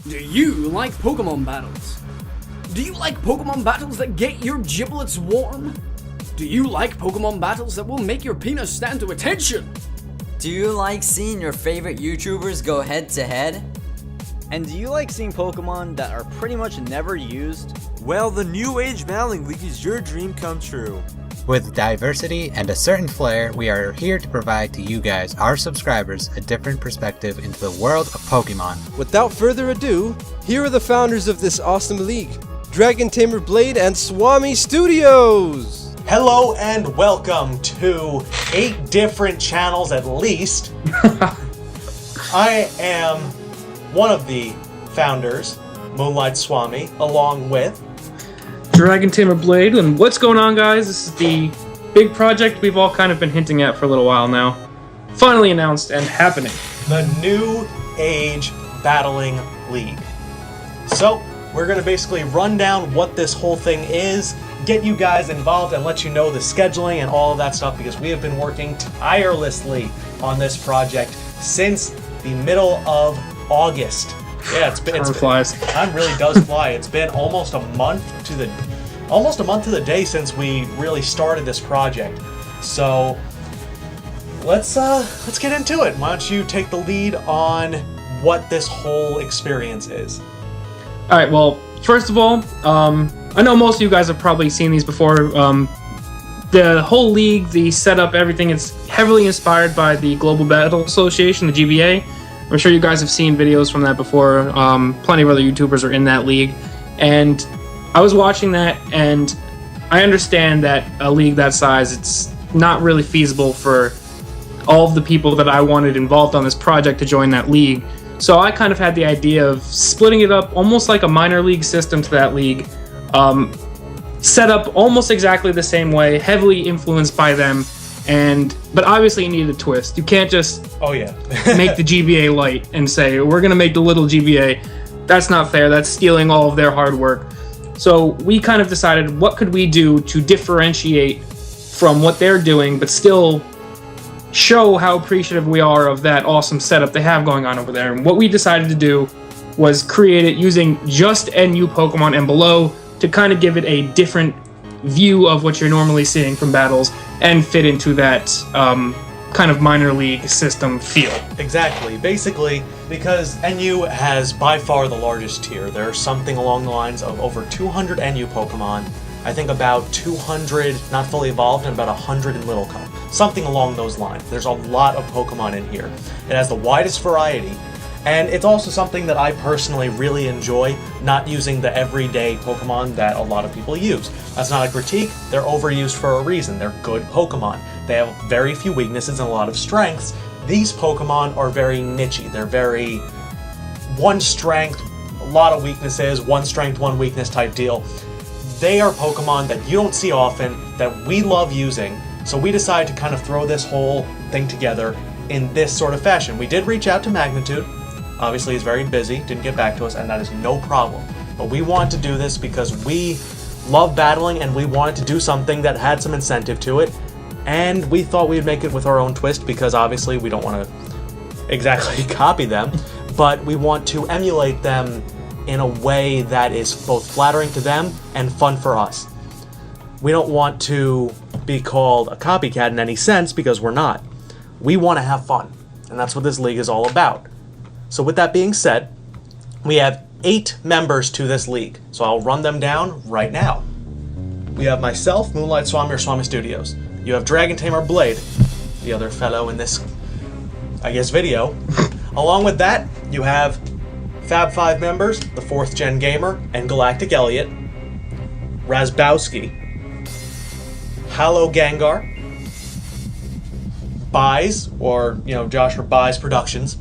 Do you like Pokemon battles? Do you like Pokemon battles that get your giblets warm? Do you like Pokemon battles that will make your penis stand to attention? Do you like seeing your favorite YouTubers go head to head? And do you like seeing Pokemon that are pretty much never used? Well, the New Age Battling League is your dream come true. With diversity and a certain flair, we are here to provide to you guys, our subscribers, a different perspective into the world of Pokemon. Without further ado, here are the founders of this awesome league, DragonTamerBlayde and SwamiStudios! Hello and welcome to 8 different channels at least. I am one of the founders, Moonlight Swami, along with DragonTamerBlayde, and what's going on, guys? This is the big project we've all kind of been hinting at for a little while now. Finally announced and happening. the New Age Battling League. So, we're going to basically run down what this whole thing is, get you guys involved, and let you know the scheduling and all of that stuff, because we have been working tirelessly on this project since the middle of August. Yeah, time flies. Time really does fly. It's been almost a month to the day since we really started this project. So let's get into it. Why don't you take the lead on what this whole experience is? All right. Well, first of all, I know most of you guys have probably seen these before. The whole league, the setup, everything is heavily inspired by the Global Battle Association, the GBA. I'm sure you guys have seen videos from that before. Plenty of other YouTubers are in that league. And I was watching that, and I understand that a league that size, it's not really feasible for all of the people that I wanted involved on this project to join that league. So I kind of had the idea of splitting it up almost like a minor league system to that league. Set up almost exactly the same way, heavily influenced by them. But obviously you need a twist. You can't just make the GBA light and say, we're going to make the little GBA. That's not fair. That's stealing all of their hard work. So we kind of decided, what could we do to differentiate from what they're doing, but still show how appreciative we are of that awesome setup they have going on over there. And what we decided to do was create it using just NU Pokemon and below to kind of give it a different view of what you're normally seeing from battles and fit into that kind of minor league system feel. Exactly. Basically, because NU has by far the largest tier. There's something along the lines of over 200 NU Pokemon. I think about 200 not fully evolved and about 100 in Little Cup. Something along those lines. There's a lot of Pokemon in here. It has the widest variety. And it's also something that I personally really enjoy, not using the everyday Pokemon that a lot of people use. That's not a critique, they're overused for a reason. They're good Pokemon. They have very few weaknesses and a lot of strengths. These Pokemon are very niche-y. They're very one strength, a lot of weaknesses, one strength, one weakness type deal. They are Pokemon that you don't see often, that we love using, so we decided to kind of throw this whole thing together in this sort of fashion. We did reach out to Magnitude. Obviously, he's very busy, didn't get back to us, and that is no problem. But we wanted to do this because we love battling, and we wanted to do something that had some incentive to it. And we thought we'd make it with our own twist, because obviously we don't want to exactly copy them, but we want to emulate them in a way that is both flattering to them and fun for us. We don't want to be called a copycat in any sense, because we're not. We want to have fun, and that's what this league is all about. So with that being said, we have 8 members to this league. So I'll run them down right now. We have myself, Moonlight Swami or SwamiStudios. You have DragonTamerBlayde, the other fellow in this, I guess, video. Along with that, you have Fab 5 members, the 4th Gen Gamer, and GalacticElliot, Razzbowski, HallowGengar, Bise, or, Josh or BiseProductions,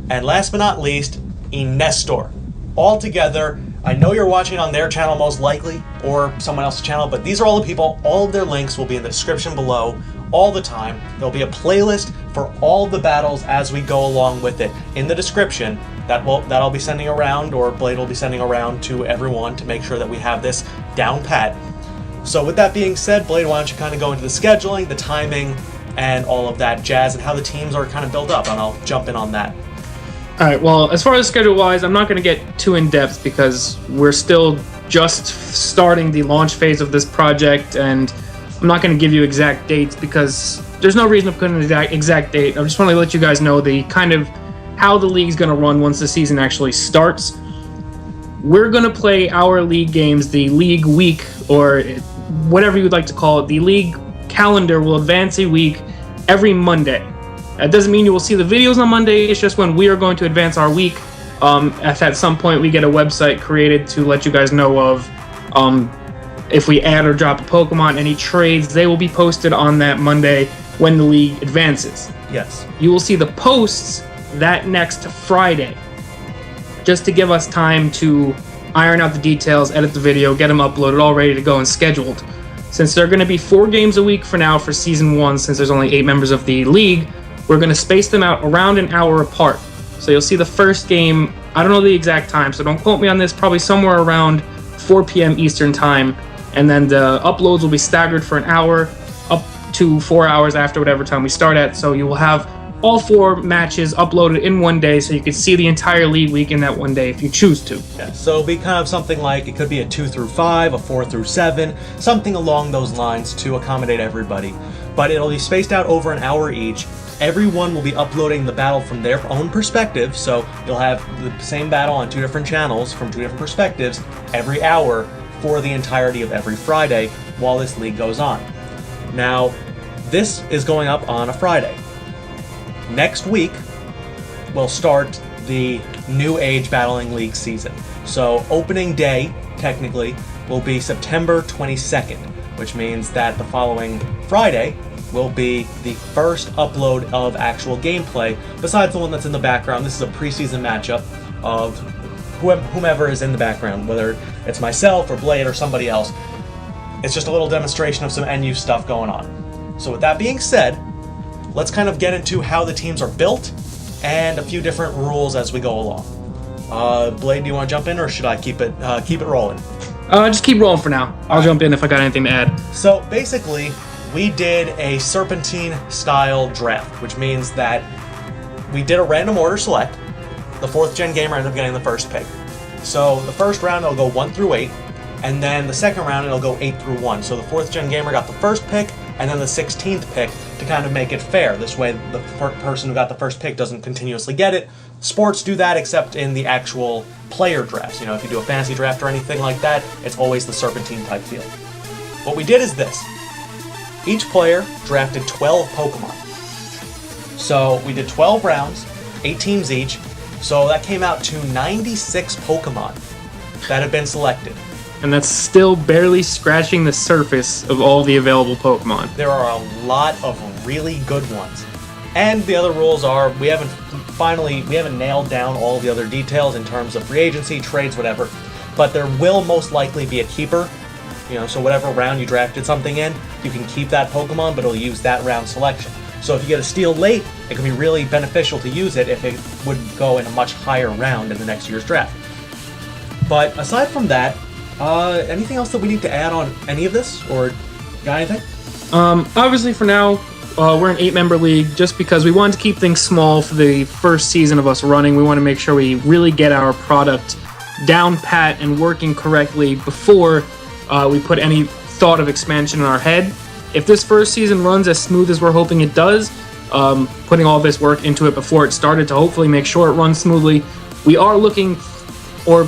and last but not least, Nestor. All together, I know you're watching on their channel most likely, or someone else's channel, but these are all the people. All of their links will be in the description below all the time. There'll be a playlist for all the battles as we go along with it in the description that I'll be sending around, or Blade will be sending around to everyone to make sure that we have this down pat. So with that being said, Blade, why don't you kind of go into the scheduling, the timing, and all of that jazz, and how the teams are kind of built up, and I'll jump in on that. All right, well, as far as schedule-wise, I'm not going to get too in-depth because we're still just starting the launch phase of this project, and I'm not going to give you exact dates because there's no reason to put an exact date. I just want to let you guys know the kind of how the league's going to run once the season actually starts. We're going to play our league games, the league week, or whatever you would like to call it. The league calendar will advance a week every Monday. That doesn't mean you will see the videos on Monday. It's just when we are going to advance our week. If at some point we get a website created to let you guys know of if we add or drop a Pokemon, any trades, they will be posted on that Monday when the league advances. Yes. You will see the posts that next Friday, just to give us time to iron out the details, edit the video, get them uploaded, all ready to go and scheduled. Since there are going to be 4 games a week for now for Season 1, since there's only 8 members of the league, we're going to space them out around an hour apart. So you'll see the first game, I don't know the exact time, so don't quote me on this, probably somewhere around 4 p.m. Eastern Time. And then the uploads will be staggered for an hour, up to 4 hours after whatever time we start at. So you will have all 4 matches uploaded in one day, so you can see the entire league week in that one day if you choose to. Yeah, so it'll be kind of something like, it could be a 2 through 5, a 4 through 7, something along those lines to accommodate everybody. But it'll be spaced out over an hour each. Everyone will be uploading the battle from their own perspective, so you'll have the same battle on 2 different channels from 2 different perspectives every hour for the entirety of every Friday while this league goes on. Now, this is going up on a Friday. Next week, we'll start the New Age Battling League season. So opening day, technically, will be September 22nd, which means that the following Friday will be the first upload of actual gameplay, besides the one that's in the background. This is a preseason matchup of whomever is in the background, whether it's myself or Blade or somebody else. It's just a little demonstration of some NU stuff going on. So with that being said, let's kind of get into how the teams are built and a few different rules as we go along. Blade, do you want to jump in, or should I keep it rolling? Just keep rolling for now. I'll jump in if I got anything to add. So basically, we did a Serpentine-style draft, which means that we did a random order select. The 4th gen gamer ended up getting the first pick. So the first round, it'll go 1 through 8, and then the second round, it'll go 8 through 1. So the 4th gen gamer got the first pick, and then the 16th pick to kind of make it fair. This way, the person who got the first pick doesn't continuously get it. Sports do that, except in the actual player drafts. You know, if you do a fantasy draft or anything like that, it's always the Serpentine type field. What we did is this. Each player drafted 12 Pokemon. So we did 12 rounds, 8 teams each, so that came out to 96 Pokemon that have been selected. And that's still barely scratching the surface of all the available Pokemon. There are a lot of really good ones. And the other rules are, we haven't nailed down all the other details in terms of free agency, trades, whatever, but there will most likely be a keeper. You know, so whatever round you drafted something in, you can keep that Pokemon, but it'll use that round selection. So if you get a steal late, it can be really beneficial to use it if it would go in a much higher round in the next year's draft. But aside from that, anything else that we need to add on any of this, or got anything? Obviously for now, we're an 8-member league just because we wanted to keep things small for the first season of us running. We want to make sure we really get our product down pat and working correctly before we put any thought of expansion in our head. If this first season runs as smooth as we're hoping it does, putting all this work into it before it started to hopefully make sure it runs smoothly, we are looking or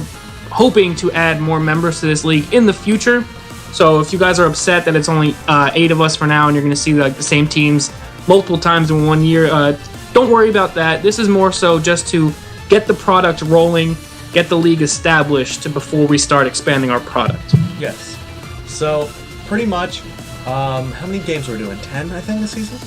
hoping to add more members to this league in the future. So if you guys are upset that it's only 8 of us for now and you're going to see like the same teams multiple times in 1 year, don't worry about that. This is more so just to get the product rolling, get the league established before we start expanding our product. Yes. So, pretty much, how many games we're doing? 10, I think, this season?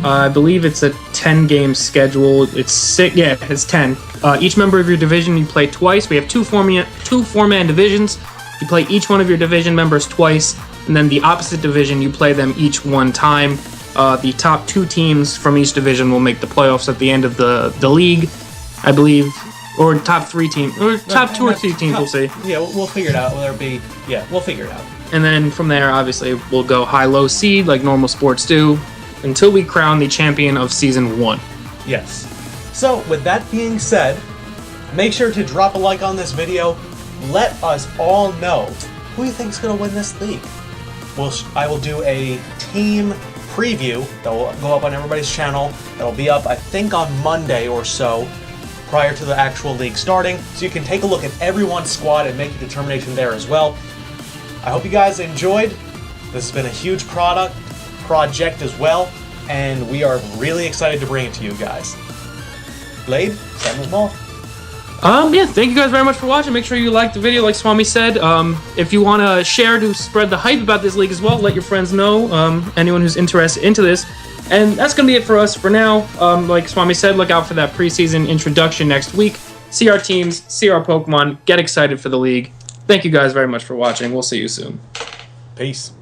I believe it's a 10-game schedule. It's 10. Each member of your division you play twice. We have two four-man divisions. You play each one of your division members twice, and then the opposite division, you play them each one time. The top 2 teams from each division will make the playoffs at the end of the league, I believe. Or top 3 teams, or top 2 or 3 teams, we'll see. Yeah, we'll figure it out. We'll figure it out. And then from there, obviously, we'll go high-low seed like normal sports do until we crown the champion of Season 1. Yes. So, with that being said, make sure to drop a like on this video. Let us all know who you think is going to win this league. I will do a team preview that will go up on everybody's channel. That'll be up, I think, on Monday or so, prior to the actual league starting. So you can take a look at everyone's squad and make your determination there as well. I hope you guys enjoyed. This has been a huge project as well, and we are really excited to bring it to you guys. Blade, send them all. Yeah, thank you guys very much for watching. Make sure you like the video, like Swami said. If you want to share to spread the hype about this league as well, let your friends know, anyone who's interested into this. And that's going to be it for us for now. Like Swami said, look out for that preseason introduction next week. See our teams, see our Pokemon, get excited for the league. Thank you guys very much for watching. We'll see you soon. Peace.